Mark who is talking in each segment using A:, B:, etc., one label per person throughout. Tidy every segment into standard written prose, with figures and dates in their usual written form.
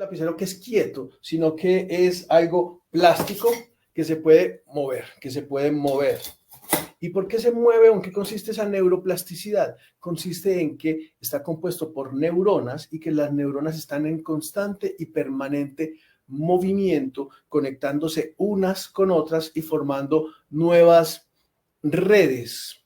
A: lapicero que es quieto, sino que es algo plástico que se puede mover, que se puede mover. ¿Y por qué se mueve? ¿En qué consiste esa neuroplasticidad? Consiste en que está compuesto por neuronas y que las neuronas están en constante y permanente movimiento, conectándose unas con otras y formando nuevas redes.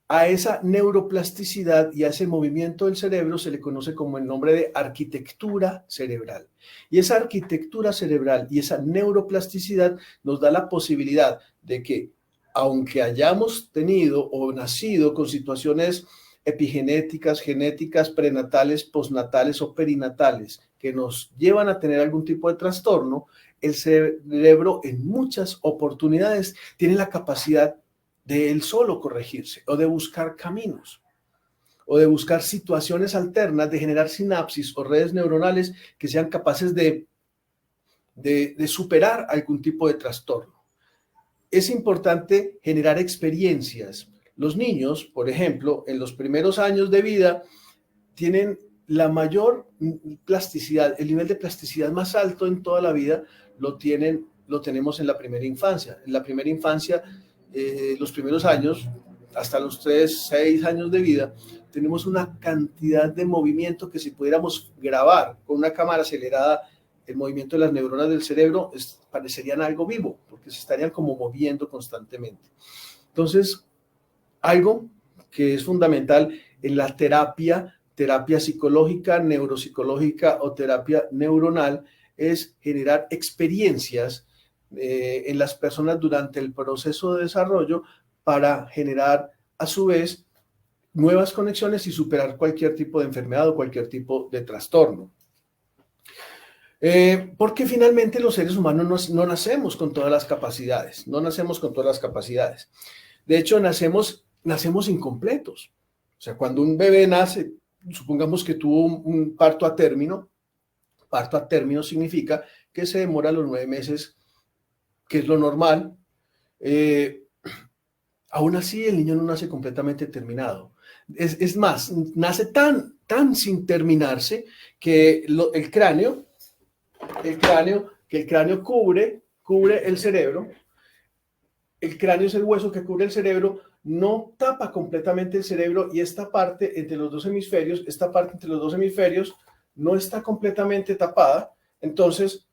A: A esa neuroplasticidad y a ese movimiento del cerebro se le conoce como el nombre de arquitectura cerebral. Y esa arquitectura cerebral y esa neuroplasticidad nos da la posibilidad de que, aunque hayamos tenido o nacido con situaciones epigenéticas, genéticas, prenatales, postnatales o perinatales que nos llevan a tener algún tipo de trastorno, el cerebro en muchas oportunidades tiene la capacidad de él solo corregirse o de buscar caminos o de buscar situaciones alternas, de generar sinapsis o redes neuronales que sean capaces de superar algún tipo de trastorno. Es importante generar experiencias. Los niños, por ejemplo, en los primeros años de vida tienen la mayor plasticidad, el nivel de plasticidad más alto en toda la vida lo tenemos en la primera infancia. En la primera infancia, los primeros años, hasta los 3, 6 años de vida, tenemos una cantidad de movimiento que si pudiéramos grabar con una cámara acelerada el movimiento de las neuronas del cerebro, parecerían algo vivo, porque se estarían como moviendo constantemente. Entonces, algo que es fundamental en la terapia psicológica, neuropsicológica o terapia neuronal, es generar experiencias en las personas durante el proceso de desarrollo para generar a su vez nuevas conexiones y superar cualquier tipo de enfermedad o cualquier tipo de trastorno. Porque finalmente los seres humanos no nacemos con todas las capacidades, no nacemos con todas las capacidades. De hecho, nacemos incompletos. O sea, cuando un bebé nace, supongamos que tuvo un parto a término significa que se demora los 9 meses, que es lo normal. Aún así, el niño no nace completamente terminado. Es más, nace tan sin terminarse que el cráneo cubre el cerebro. El cráneo es el hueso que cubre el cerebro, no tapa completamente el cerebro y esta parte entre los dos hemisferios no está completamente tapada. Entonces,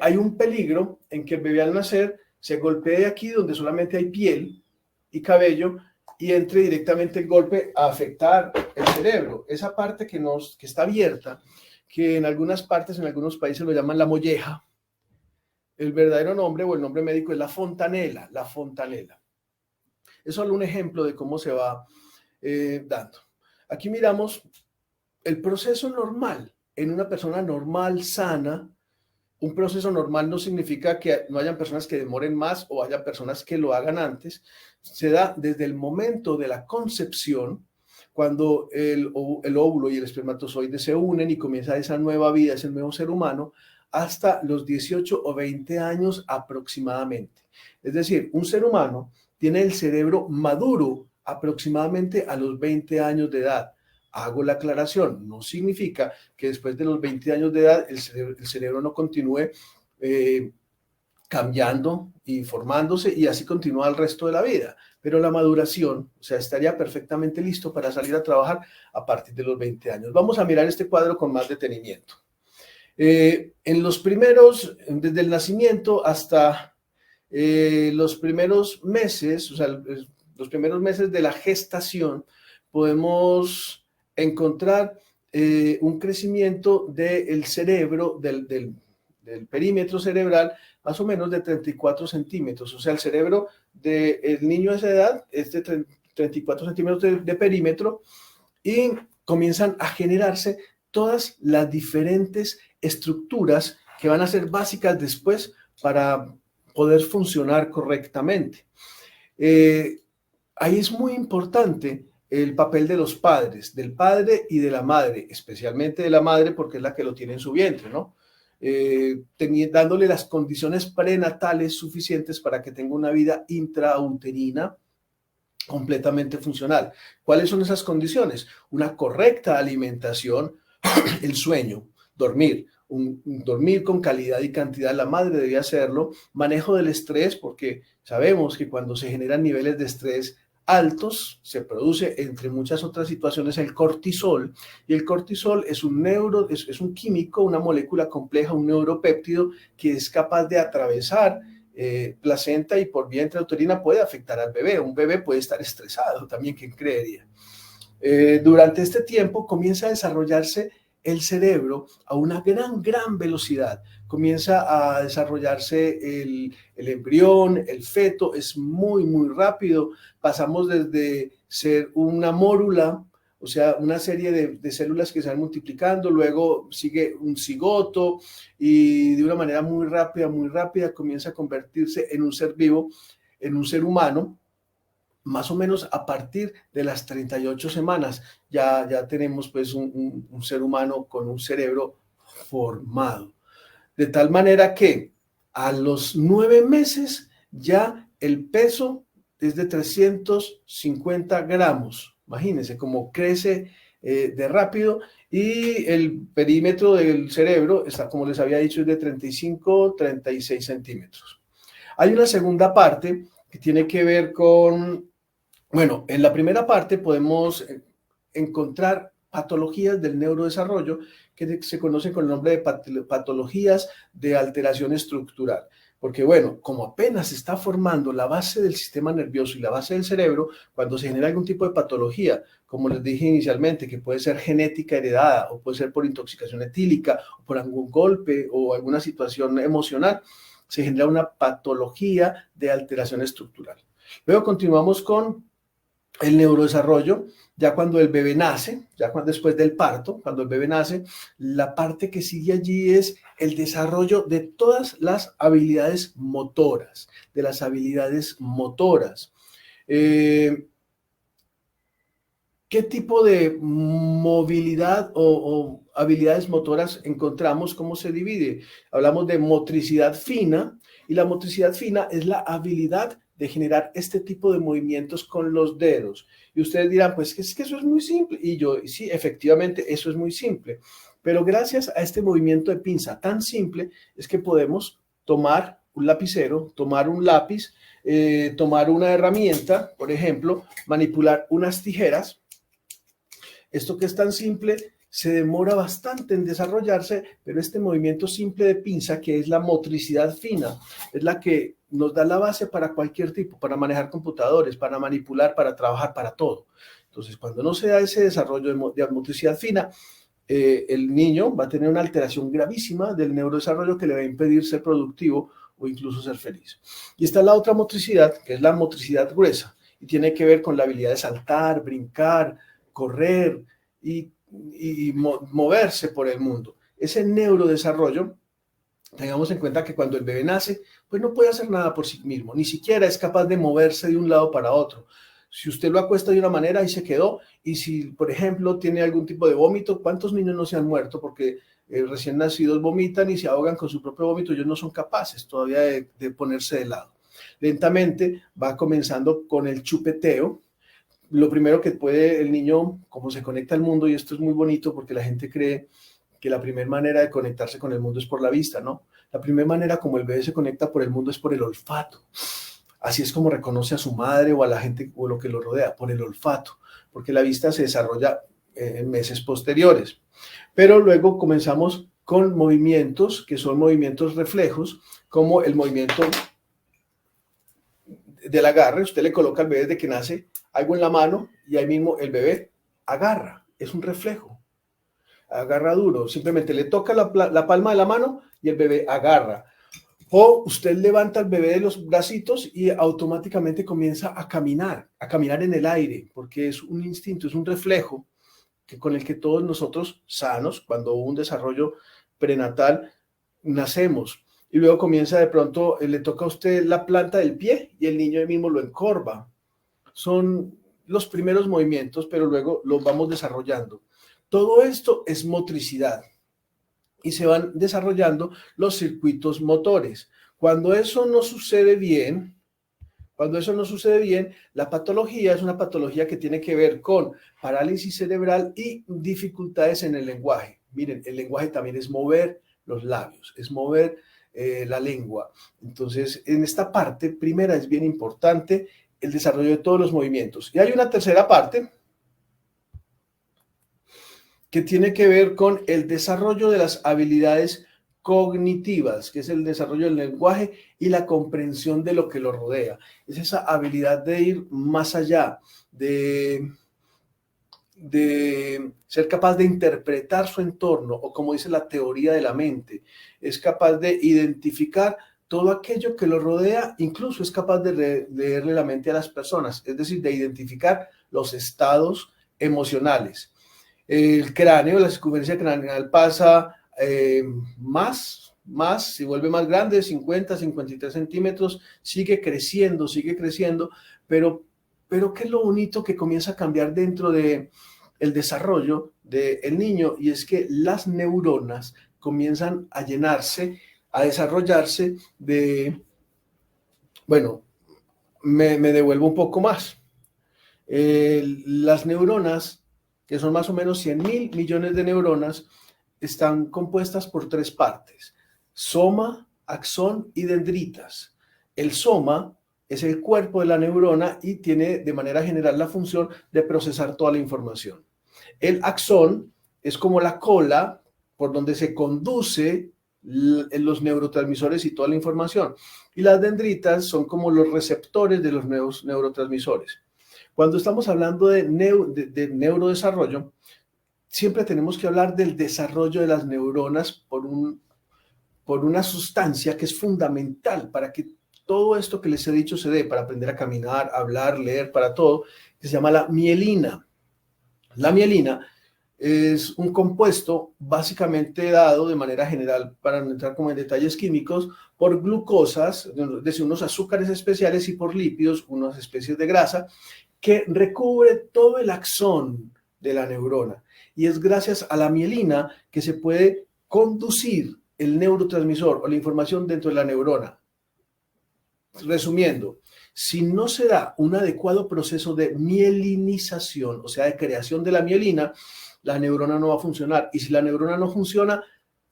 A: hay un peligro en que el bebé al nacer se golpee de aquí donde solamente hay piel y cabello y entre directamente el golpe a afectar el cerebro. Esa parte que está abierta, que en algunas partes, en algunos países lo llaman la molleja. El verdadero nombre o el nombre médico es la fontanela. Es solo un ejemplo de cómo se va dando. Aquí miramos el proceso normal en una persona normal, sana. Un proceso normal no significa que no hayan personas que demoren más o haya personas que lo hagan antes. Se da desde el momento de la concepción, cuando el óvulo y el espermatozoide se unen y comienza esa nueva vida, ese nuevo ser humano, hasta los 18 o 20 años aproximadamente. Es decir, un ser humano tiene el cerebro maduro aproximadamente a los 20 años de edad. Hago la aclaración, no significa que después de los 20 años de edad el cerebro no continúe cambiando y formándose y así continúa el resto de la vida. Pero la maduración, o sea, estaría perfectamente listo para salir a trabajar a partir de los 20 años. Vamos a mirar este cuadro con más detenimiento. En los primeros, desde el nacimiento hasta los primeros meses, o sea, los primeros meses de la gestación, podemos encontrar un crecimiento del cerebro, del perímetro cerebral, más o menos de 34 centímetros. O sea, el cerebro del niño de esa edad es de 34 centímetros de perímetro y comienzan a generarse todas las diferentes estructuras que van a ser básicas después para poder funcionar correctamente. Ahí es muy importante el papel de los padres, del padre y de la madre, especialmente de la madre porque es la que lo tiene en su vientre, ¿no? Dándole las condiciones prenatales suficientes para que tenga una vida intrauterina completamente funcional. ¿Cuáles son esas condiciones? Una correcta alimentación, el sueño. dormir. Dormir con calidad y cantidad, la madre debía hacerlo. Manejo del estrés, porque sabemos que cuando se generan niveles de estrés altos, se produce, entre muchas otras situaciones, el cortisol, y el cortisol es es un químico, una molécula compleja, un neuropéptido que es capaz de atravesar placenta y por vientre uterina puede afectar al bebé. Un bebé puede estar estresado también, ¿quién creería? Durante este tiempo comienza a desarrollarse el cerebro a una gran velocidad. Comienza a desarrollarse el embrión, el feto, es muy rápido. Pasamos desde ser una mórula, o sea, una serie de células que se van multiplicando, luego sigue un cigoto y de una manera muy rápida comienza a convertirse en un ser vivo, en un ser humano. Más o menos a partir de las 38 semanas ya tenemos pues un ser humano con un cerebro formado. De tal manera que a los 9 meses ya el peso es de 350 gramos. Imagínense cómo crece de rápido, y el perímetro del cerebro está, como les había dicho, es de 35-36 centímetros. Hay una segunda parte que tiene que ver con, bueno, en la primera parte podemos encontrar patologías del neurodesarrollo que se conocen con el nombre de patologías de alteración estructural. Porque, bueno, como apenas se está formando la base del sistema nervioso y la base del cerebro, cuando se genera algún tipo de patología, como les dije inicialmente, que puede ser genética heredada o puede ser por intoxicación etílica o por algún golpe o alguna situación emocional, se genera una patología de alteración estructural. Luego continuamos con el neurodesarrollo, ya cuando el bebé nace, después del parto, cuando el bebé nace, la parte que sigue allí es el desarrollo de todas las habilidades motoras, ¿Qué tipo de movilidad o habilidades motoras encontramos? ¿Cómo se divide? Hablamos de motricidad fina, y la motricidad fina es la habilidad de generar este tipo de movimientos con los dedos. Y ustedes dirán, pues es que eso es muy simple. Y yo, sí, efectivamente, eso es muy simple. Pero gracias a este movimiento de pinza tan simple es que podemos tomar un lapicero, tomar un lápiz, tomar una herramienta, por ejemplo, manipular unas tijeras. Esto que es tan simple se demora bastante en desarrollarse, pero este movimiento simple de pinza, que es la motricidad fina, es la que nos da la base para cualquier tipo, para manejar computadores, para manipular, para trabajar, para todo. Entonces, cuando no se da ese desarrollo de motricidad fina, el niño va a tener una alteración gravísima del neurodesarrollo que le va a impedir ser productivo o incluso ser feliz. Y está la otra motricidad, que es la motricidad gruesa, y tiene que ver con la habilidad de saltar, brincar, correr y moverse por el mundo. Ese neurodesarrollo, tengamos en cuenta que cuando el bebé nace, pues no puede hacer nada por sí mismo, ni siquiera es capaz de moverse de un lado para otro. Si usted lo acuesta de una manera, ahí se quedó. Y si, por ejemplo, tiene algún tipo de vómito, ¿cuántos niños no se han muerto porque recién nacidos vomitan y se ahogan con su propio vómito? Ellos no son capaces todavía de ponerse de lado. Lentamente va comenzando con el chupeteo. Lo primero que puede el niño, como se conecta al mundo, y esto es muy bonito porque la gente cree que la primera manera de conectarse con el mundo es por la vista, ¿no? La primera manera como el bebé se conecta por el mundo es por el olfato. Así es como reconoce a su madre o a la gente o lo que lo rodea, por el olfato, porque la vista se desarrolla en meses posteriores. Pero luego comenzamos con movimientos que son movimientos reflejos, como el movimiento del agarre. Usted le coloca al bebé desde que nace algo en la mano y ahí mismo el bebé agarra, es un reflejo, agarra duro, simplemente le toca la palma de la mano y el bebé agarra. O usted levanta al bebé de los bracitos y automáticamente comienza a caminar en el aire, porque es un instinto, es un reflejo con el que todos nosotros sanos, cuando hubo un desarrollo prenatal, nacemos. Y luego comienza de pronto, le toca a usted la planta del pie y el niño mismo lo encorva. Son los primeros movimientos, pero luego los vamos desarrollando. Todo esto es motricidad y se van desarrollando los circuitos motores. Cuando eso no sucede bien, la patología es una patología que tiene que ver con parálisis cerebral y dificultades en el lenguaje. Miren, el lenguaje también es mover los labios, es mover la lengua. Entonces, en esta parte primera es bien importante el desarrollo de todos los movimientos. Y hay una tercera parte que tiene que ver con el desarrollo de las habilidades cognitivas, que es el desarrollo del lenguaje y la comprensión de lo que lo rodea. Es esa habilidad de ir más allá, de ser capaz de interpretar su entorno, o como dice la teoría de la mente, es capaz de identificar todo aquello que lo rodea, incluso es capaz de leerle la mente a las personas, es decir, de identificar los estados emocionales. El cráneo, la circunferencia craneal pasa se vuelve más grande, 50, 53 centímetros, sigue creciendo, pero ¿qué es lo bonito que comienza a cambiar dentro de el desarrollo del niño? Y es que las neuronas comienzan a llenarse, a desarrollarse bueno, me devuelvo un poco más. Las neuronas, que son más o menos 100.000 millones de neuronas, están compuestas por tres partes: soma, axón y dendritas. El soma es el cuerpo de la neurona y tiene de manera general la función de procesar toda la información. El axón es como la cola por donde se conduce los neurotransmisores y toda la información. Y las dendritas son como los receptores de los neurotransmisores. Cuando estamos hablando de neurodesarrollo, siempre tenemos que hablar del desarrollo de las neuronas por una sustancia que es fundamental para que todo esto que les he dicho se dé, para aprender a caminar, hablar, leer, para todo, que se llama la mielina. La mielina es un compuesto básicamente dado de manera general, para no entrar como en detalles químicos, por glucosas, es decir, unos azúcares especiales, y por lípidos, unas especies de grasa, que recubre todo el axón de la neurona. Y es gracias a la mielina que se puede conducir el neurotransmisor o la información dentro de la neurona. Resumiendo, si no se da un adecuado proceso de mielinización, o sea, de creación de la mielina, la neurona no va a funcionar. Y si la neurona no funciona,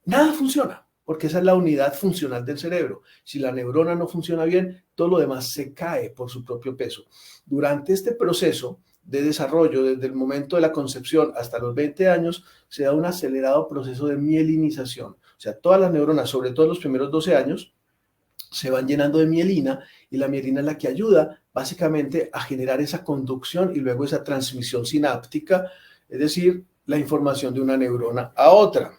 A: nada funciona, porque esa es la unidad funcional del cerebro. Si la neurona no funciona bien, todo lo demás se cae por su propio peso. Durante este proceso de desarrollo, desde el momento de la concepción hasta los 20 años, se da un acelerado proceso de mielinización. O sea, todas las neuronas, sobre todo en los primeros 12 años, se van llenando de mielina, y la mielina es la que ayuda básicamente a generar esa conducción y luego esa transmisión sináptica, es decir, la información de una neurona a otra.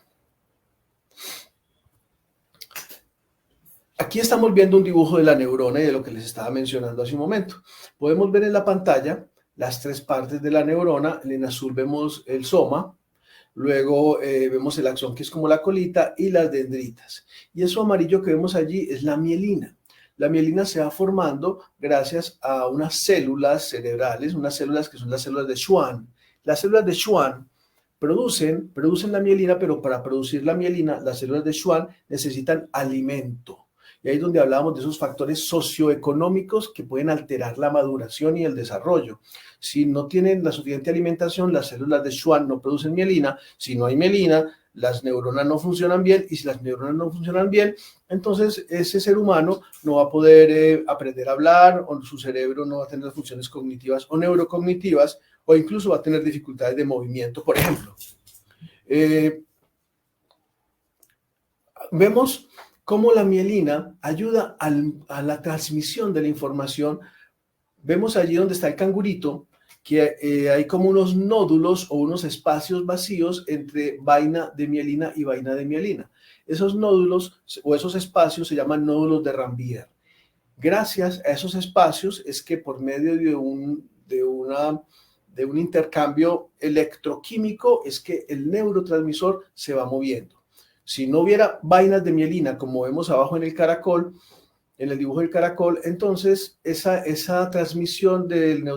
A: Aquí estamos viendo un dibujo de la neurona y de lo que les estaba mencionando hace un momento. Podemos ver en la pantalla las tres partes de la neurona. En azul vemos el soma, luego vemos el axón, que es como la colita, y las dendritas. Y eso amarillo que vemos allí es la mielina. La mielina se va formando gracias a unas células cerebrales, unas células que son las células de Schwann. Las células de Schwann producen la mielina, pero para producir la mielina, las células de Schwann necesitan alimento. Y ahí es donde hablábamos de esos factores socioeconómicos que pueden alterar la maduración y el desarrollo. Si no tienen la suficiente alimentación, las células de Schwann no producen mielina. Si no hay mielina, las neuronas no funcionan bien, y si las neuronas no funcionan bien, entonces ese ser humano no va a poder aprender a hablar, o su cerebro no va a tener funciones cognitivas o neurocognitivas, o incluso va a tener dificultades de movimiento, por ejemplo. Vemos cómo la mielina ayuda a la transmisión de la información. Vemos allí donde está el cangurito que hay como unos nódulos o unos espacios vacíos entre vaina de mielina y vaina de mielina. Esos nódulos o esos espacios se llaman nódulos de Rambier. Gracias a esos espacios es que, por medio de un intercambio electroquímico, es que el neurotransmisor se va moviendo. Si no hubiera vainas de mielina, como vemos abajo en el caracol, en el dibujo del caracol, entonces esa transmisión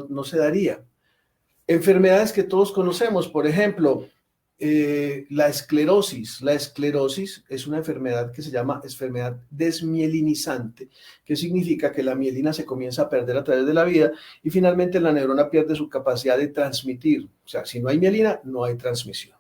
A: no se daría. Enfermedades que todos conocemos, por ejemplo, la esclerosis. La esclerosis es una enfermedad que se llama enfermedad desmielinizante, que significa que la mielina se comienza a perder a través de la vida, y finalmente la neurona pierde su capacidad de transmitir. O sea, si no hay mielina, no hay transmisión.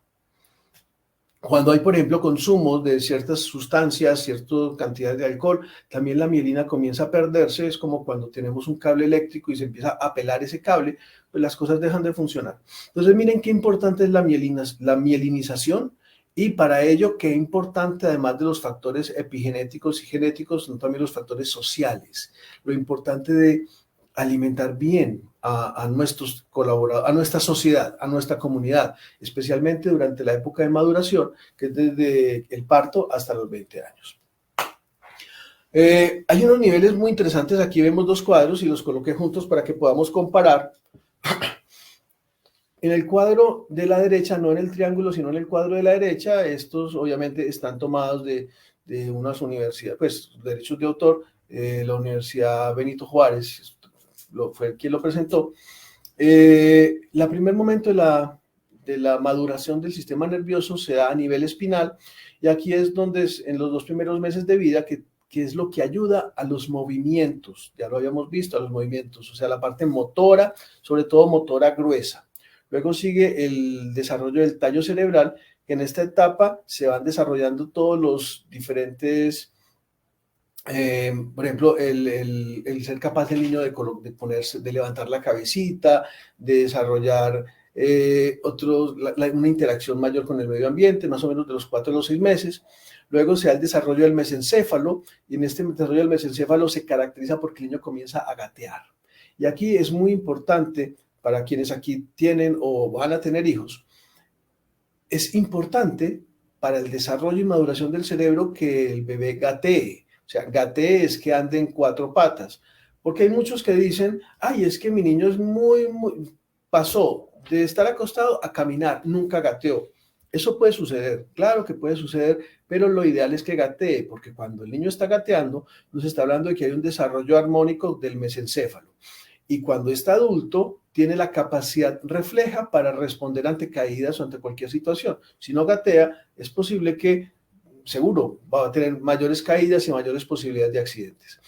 A: Cuando hay, por ejemplo, consumo de ciertas sustancias, cierta cantidad de alcohol, también la mielina comienza a perderse. Es como cuando tenemos un cable eléctrico y se empieza a pelar ese cable, pues las cosas dejan de funcionar. Entonces, miren qué importante es la mielinización, y para ello, qué importante, además de los factores epigenéticos y genéticos, son también los factores sociales. Lo importante de alimentar bien a nuestros colaboradores, a nuestra sociedad, a nuestra comunidad, especialmente durante la época de maduración, que es desde el parto hasta los 20 años. Hay unos niveles muy interesantes. Aquí vemos dos cuadros y los coloqué juntos para que podamos comparar. En el cuadro de la derecha, no en el triángulo, sino en el cuadro de la derecha, estos obviamente están tomados de unas universidades, pues derechos de autor, la Universidad Benito Juárez, fue quien lo presentó. El primer momento de la maduración del sistema nervioso se da a nivel espinal, y aquí es donde en los 2 primeros meses de vida, que es lo que ayuda a los movimientos, ya lo habíamos visto, a los movimientos, o sea, la parte motora, sobre todo motora gruesa. Luego sigue el desarrollo del tallo cerebral, que en esta etapa se van desarrollando todos los diferentes, por ejemplo, el ser capaz del niño de ponerse, de levantar la cabecita, de desarrollar una interacción mayor con el medio ambiente, más o menos de los 4 a los 6 meses. Luego se da el desarrollo del mesencéfalo, y en este desarrollo del mesencéfalo se caracteriza porque el niño comienza a gatear. Y aquí es muy importante para quienes aquí tienen o van a tener hijos. Es importante para el desarrollo y maduración del cerebro que el bebé gatee. O sea, gatee es que ande en 4 patas. Porque hay muchos que dicen, ay, es que mi niño es pasó de estar acostado a caminar, nunca gateó. Eso puede suceder, claro que puede suceder, pero lo ideal es que gatee, porque cuando el niño está gateando, nos está hablando de que hay un desarrollo armónico del mesencéfalo. Y cuando está adulto, tiene la capacidad refleja para responder ante caídas o ante cualquier situación. Si no gatea, es posible que, seguro, va a tener mayores caídas y mayores posibilidades de accidentes.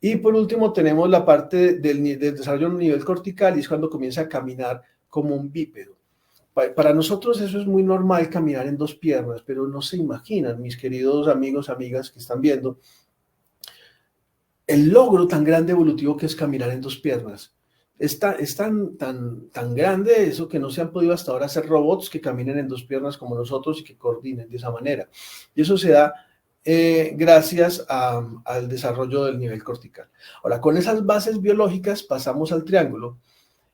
A: Y por último, tenemos la parte del desarrollo a nivel cortical, y es cuando comienza a caminar como un bípedo. Para nosotros eso es muy normal, caminar en 2 piernas, pero no se imaginan, mis queridos amigos, amigas que están viendo, el logro tan grande evolutivo que es caminar en 2 piernas. Es tan grande eso que no se han podido hasta ahora hacer robots que caminen en 2 piernas como nosotros y que coordinen de esa manera. Y eso se da gracias al desarrollo del nivel cortical. Ahora, con esas bases biológicas pasamos al triángulo,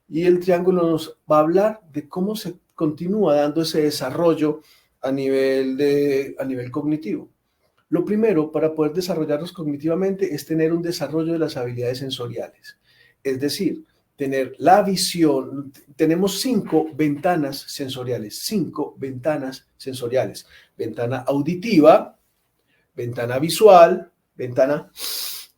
A: y el triángulo nos va a hablar de cómo se continúa dando ese desarrollo a nivel cognitivo. Lo primero, para poder desarrollarnos cognitivamente, es tener un desarrollo de las habilidades sensoriales. Es decir, tener la visión. Tenemos 5 ventanas sensoriales, 5 ventanas sensoriales. Ventana auditiva, ventana visual, ventana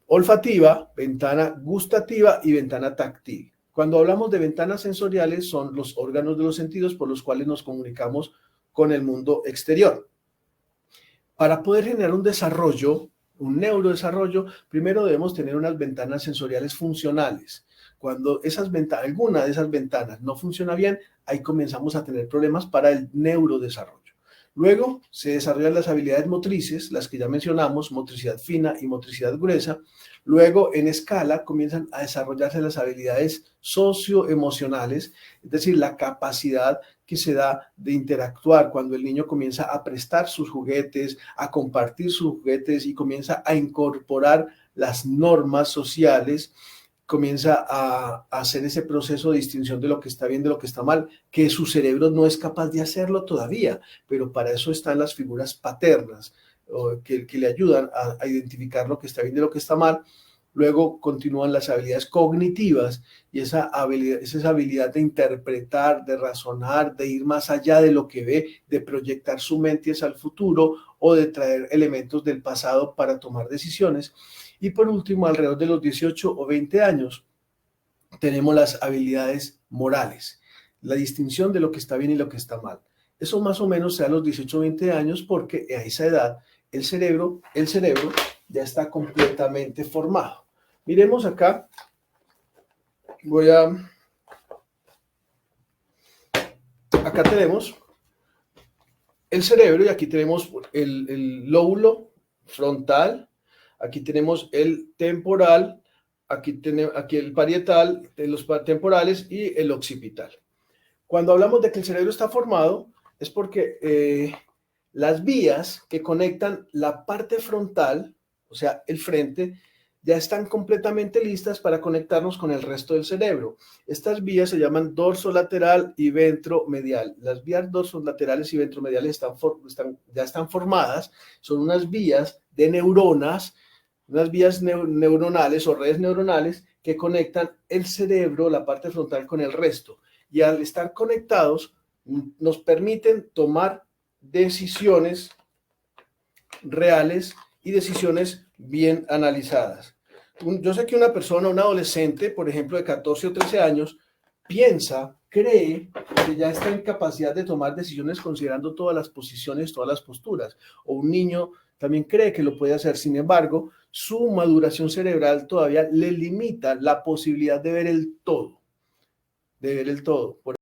A: olfativa, ventana gustativa y ventana táctil. Cuando hablamos de ventanas sensoriales, son los órganos de los sentidos por los cuales nos comunicamos con el mundo exterior. Para poder generar un desarrollo, un neurodesarrollo, primero debemos tener unas ventanas sensoriales funcionales. Cuando alguna de esas ventanas no funciona bien, ahí comenzamos a tener problemas para el neurodesarrollo. Luego se desarrollan las habilidades motrices, las que ya mencionamos, motricidad fina y motricidad gruesa. Luego, en escala, comienzan a desarrollarse las habilidades socioemocionales, es decir, la capacidad que se da de interactuar cuando el niño comienza a prestar sus juguetes, a compartir sus juguetes y comienza a incorporar las normas sociales, comienza a hacer ese proceso de distinción de lo que está bien, de lo que está mal, que su cerebro no es capaz de hacerlo todavía, pero para eso están las figuras paternas, que le ayudan a identificar lo que está bien de lo que está mal. Luego continúan las habilidades cognitivas, y esa habilidad de interpretar, de razonar, de ir más allá de lo que ve, de proyectar su mente hacia el futuro o de traer elementos del pasado para tomar decisiones. Y por último, alrededor de los 18 o 20 años, tenemos las habilidades morales, la distinción de lo que está bien y lo que está mal. Eso más o menos se da a los 18 o 20 años, porque a esa edad el cerebro ya está completamente formado. Miremos acá, acá tenemos el cerebro, y aquí tenemos el lóbulo frontal, aquí tenemos el temporal, aquí el parietal, los temporales y el occipital. Cuando hablamos de que el cerebro está formado, es porque las vías que conectan la parte frontal, o sea, el frente, ya están completamente listas para conectarnos con el resto del cerebro. Estas vías se llaman dorsolateral y ventromedial. Las vías dorsolaterales y ventromediales ya están formadas, son unas vías de neuronas, unas vías neuronales o redes neuronales que conectan el cerebro, la parte frontal, con el resto. Y al estar conectados, nos permiten tomar decisiones reales y decisiones bien analizadas. Yo sé que una persona, un adolescente, por ejemplo, de 14 o 13 años, cree que ya está en capacidad de tomar decisiones considerando todas las posiciones, todas las posturas. O un niño también cree que lo puede hacer. Sin embargo, su maduración cerebral todavía le limita la posibilidad de ver el todo.